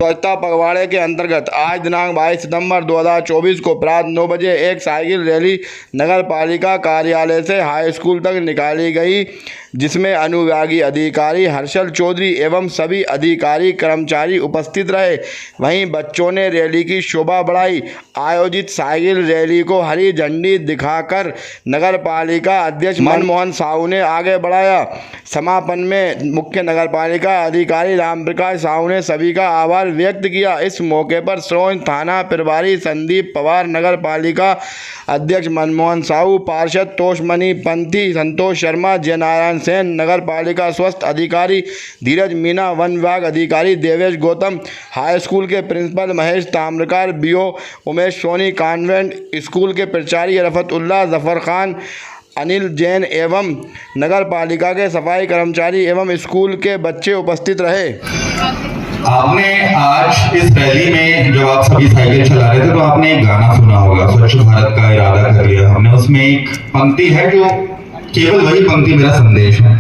स्वच्छता पखवाड़े के अंतर्गत आज दिनांक 22 सितंबर 2024 को प्रातः 9 बजे एक साइकिल रैली नगर पालिका कार्यालय से हाई स्कूल तक निकाली गई, जिसमें अनुविभागीय अधिकारी हर्षल चौधरी एवं सभी अधिकारी कर्मचारी उपस्थित रहे। वहीं बच्चों ने रैली की शोभा बढ़ाई। आयोजित साइकिल रैली को हरी झंडी दिखाकर नगर पालिका अध्यक्ष मनमोहन साहू ने आगे बढ़ाया। समापन में मुख्य नगर पालिका अधिकारी रामप्रकाश साहू ने सभी का आभार व्यक्त किया। इस मौके पर सरोज थाना प्रभारी संदीप पवार, नगर पालिका अध्यक्ष मनमोहन साहू, पार्षद तोषमणि पंथी, संतोष शर्मा, जयनारायण सेन, नगर पालिका स्वास्थ्य अधिकारी धीरज मीना, वन विभाग अधिकारी देवेश गौतम, हाई स्कूल के principal Mahesh Tamrakar, BO Umesh Soni, convent school के प्राचार्य रफत उल्लाह, जफर खान, अनिल जैन एवं नगर पालिका के सफाई कर्मचारी एवं स्कूल के बच्चे उपस्थित रहे। आपने आज इस रैली में जब आप सभी साइकिल चला रहे थे तो आपने एक गाना सुना होगा, स्वच्छ भारत का इरादा कर लिया हमने। उसमें एक पंक्ति है जो केवल वही पंक्ति मेरा संदेश है।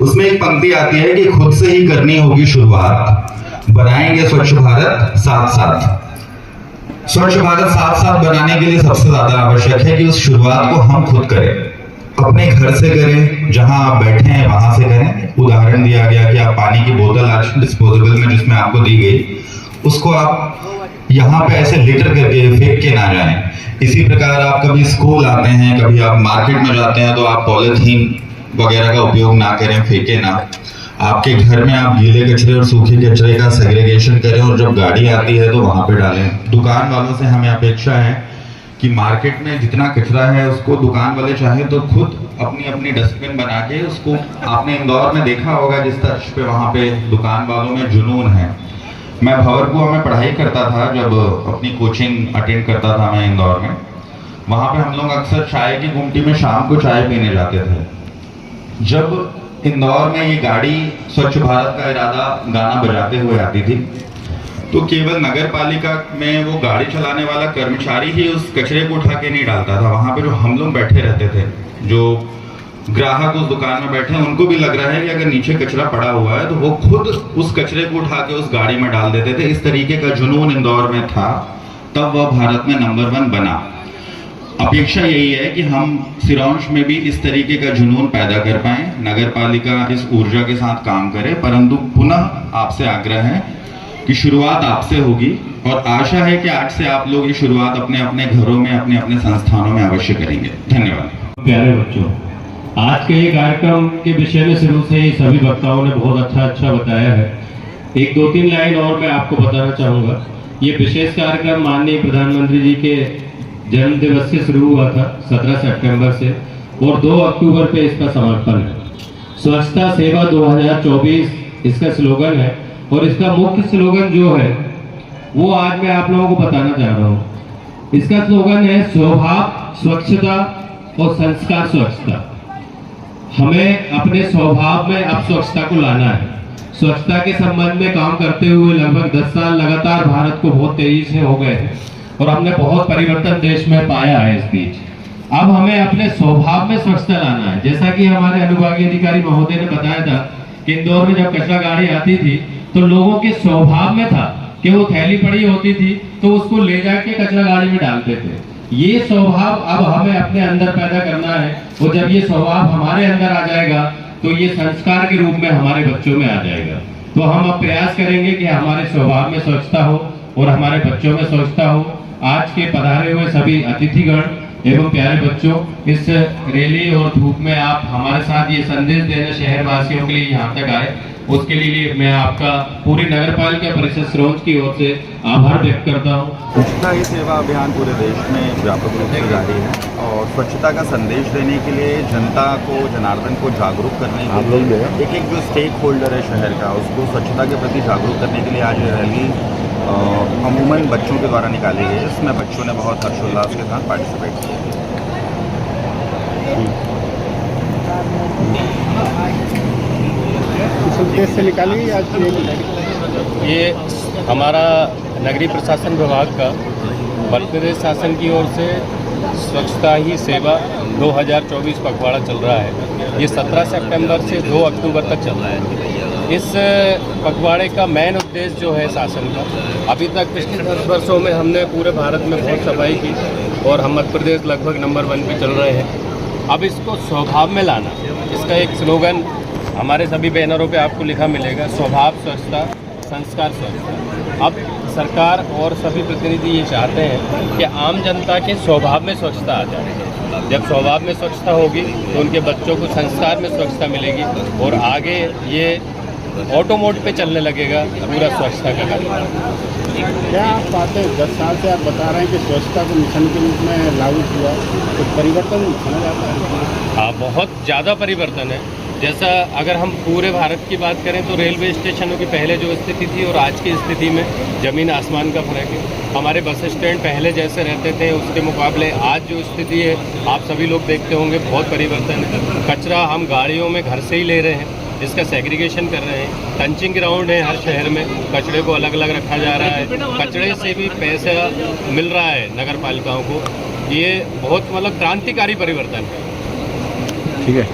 उसमें एक पंक्ति आती है कि खुद से ही करनी होगी शुरुआत, बनाएंगे स्वच्छ भारत साथ साथ। स्वच्छ भारत साथ साथ बनाने के लिए सबसे ज्यादा आवश्यक है कि उस शुरुआत को हम खुद करें, अपने घर से करें, जहां आप बैठे हैं वहां से करें। उदाहरण दिया गया कि आप पानी की बोतल आज डिस्पोजेबल में जिसमें आपको दी गई, उसको आप यहाँ पे ऐसे लिटर करके फेंक के ना जाएं। इसी प्रकार आप कभी स्कूल आते हैं, कभी आप मार्केट में जाते हैं तो आप पॉलिथीन वगैरह का उपयोग ना करें, फेंके ना। आपके घर में आप गीले कचरे और सूखे कचरे का सेग्रीगेशन करें और जब गाड़ी आती है तो वहां पे डालें। दुकान वालों से हमें अपेक्षा है कि मार्केट में जितना कचरा है उसको दुकान वाले चाहे तो खुद अपनी अपनी डस्टबिन बना के उसको, आपने इंदौर में देखा होगा जिस तर्ज पे वहाँ पे दुकान वालों में जुनून है। मैं भंवरकुआं में पढ़ाई करता था, जब अपनी कोचिंग अटेंड करता था मैं इंदौर में, वहाँ पे हम लोग अक्सर चाय की गुमटी में शाम को चाय पीने जाते थे। जब इंदौर में ये गाड़ी स्वच्छ भारत का इरादा गाना बजाते हुए आती थी तो केवल नगर पालिका में वो गाड़ी चलाने वाला कर्मचारी ही उस कचरे को उठा के नहीं डालता था। वहां पे जो हम लोग बैठे रहते थे, जो ग्राहक उस दुकान में बैठे हैं, उनको भी लग रहा है कि अगर नीचे कचरा पड़ा हुआ है तो वो खुद उस कचरे को उठा के उस गाड़ी में डाल देते थे। इस तरीके का जुनून इंदौर में था, तब वह भारत में नंबर 1 बना। अपेक्षा यही है कि हम सिरोंज में भी इस तरीके का जुनून पैदा कर पाए, नगर पालिका इस ऊर्जा के साथ काम करे। परंतु पुनः आपसे आग्रह है कि शुरुआत आपसे होगी और आशा है कि आज से आप लोग ये शुरुआत अपने अपने घरों में, अपने अपने संस्थानों में अवश्य करेंगे। धन्यवाद। प्यारे बच्चों, आज के ये कार्यक्रम के विषय में शुरू से ही सभी वक्ताओं ने बहुत अच्छा बताया है। एक 2-3 लाइन और मैं आपको बताना चाहूँगा। ये विशेष कार्यक्रम माननीय प्रधानमंत्री जी के जन्म दिवस से शुरू हुआ था 17 सितंबर से, और 2 अक्टूबर पे इसका समापन है। स्वच्छता सेवा 2024 इसका स्लोगन है, और इसका मुख्य स्लोगन जो है वो आज मैं आप लोगों को बताना चाह रहा हूँ। इसका स्लोगन है स्वभाव स्वच्छता और संस्कार स्वच्छता। हमें अपने स्वभाव में अब स्वच्छता को लाना है। स्वच्छता के संबंध में काम करते हुए लगभग 10 साल लगातार भारत को बहुत तेजी से हो गए और हमने बहुत परिवर्तन देश में पाया है इस बीच। अब हमें अपने स्वभाव में स्वच्छता लाना है। जैसा कि हमारे अनुविभागीय अधिकारी महोदय ने बताया था कि इंदौर में जब कचरा गाड़ी आती थी तो लोगों के स्वभाव में था कि वो थैली पड़ी होती थी तो उसको ले जाके कचरा गाड़ी में डालते थे। ये स्वभाव अब हमें अपने अंदर पैदा करना है, और जब ये स्वभाव हमारे अंदर आ जाएगा तो ये संस्कार के रूप में हमारे बच्चों में आ जाएगा। तो हम अब प्रयास करेंगे कि हमारे स्वभाव में स्वच्छता हो और हमारे बच्चों में स्वच्छता हो। आज के पधारे हुए सभी अतिथिगण एवं प्यारे बच्चों, इस रैली और धूप में आप हमारे साथ ये संदेश देने शहर वासियों के लिए यहाँ तक आए, उसके लिए मैं आपका पूरी नगर पालिका परिषद सरोंज की ओर से आभार व्यक्त करता हूँ। स्वच्छता ही सेवा अभियान पूरे देश में व्यापक रूप से जारी है और स्वच्छता का संदेश देने के लिए जनता को, जनार्दन को जागरूक करने के लिए एक जो स्टेक होल्डर है शहर का, उसको स्वच्छता के प्रति जागरूक करने के लिए आज ये रैली अमूमन बच्चों के द्वारा निकाली गई है। इसमें बच्चों ने बहुत हर्षोल्लास के साथ पार्टिसिपेट किया। उद्देश्य से निकाली आज ये हमारा नगरीय प्रशासन विभाग का मध्य प्रदेश शासन की ओर से स्वच्छता ही सेवा 2024 पखवाड़ा चल रहा है। ये 17 सितंबर से 2 अक्टूबर तक चल रहा है। इस पखवाड़े का मेन उद्देश्य जो है शासन का, अभी तक पिछले 10 वर्षों में हमने पूरे भारत में बहुत सफाई की और हम मध्य प्रदेश लगभग नंबर 1 पे चल रहे हैं। अब इसको स्वभाव में लाना, इसका एक स्लोगन हमारे सभी बैनरों पे आपको लिखा मिलेगा, स्वभाव स्वच्छता संस्कार स्वच्छता। अब सरकार और सभी प्रतिनिधि ये चाहते हैं कि आम जनता के स्वभाव में स्वच्छता आ जाए। जब स्वभाव में स्वच्छता होगी तो उनके बच्चों को संस्कार में स्वच्छता मिलेगी और आगे ये ऑटो मोड पे चलने लगेगा पूरा स्वच्छता का कार्य। क्या आप बातें 10 साल से आप बता रहे हैं कि स्वच्छता को मिशन के रूप में लागू किया, तो परिवर्तन समझ आता है? हाँ, बहुत ज़्यादा परिवर्तन है। जैसा अगर हम पूरे भारत की बात करें तो रेलवे स्टेशनों की पहले जो स्थिति थी और आज की स्थिति में ज़मीन आसमान का फर्क है। हमारे बस स्टैंड पहले जैसे रहते थे उसके मुकाबले आज जो स्थिति है आप सभी लोग देखते होंगे, बहुत परिवर्तन है। कचरा हम गाड़ियों में घर से ही ले रहे हैं, इसका सेग्रीगेशन कर रहे हैं। टंचिंग ग्राउंड है हर शहर में, कचरे को अलग अलग रखा जा रहा है, कचरे से भी पैसा मिल रहा है नगर पालिकाओं को। ये बहुत मतलब क्रांतिकारी परिवर्तन है। ठीक है।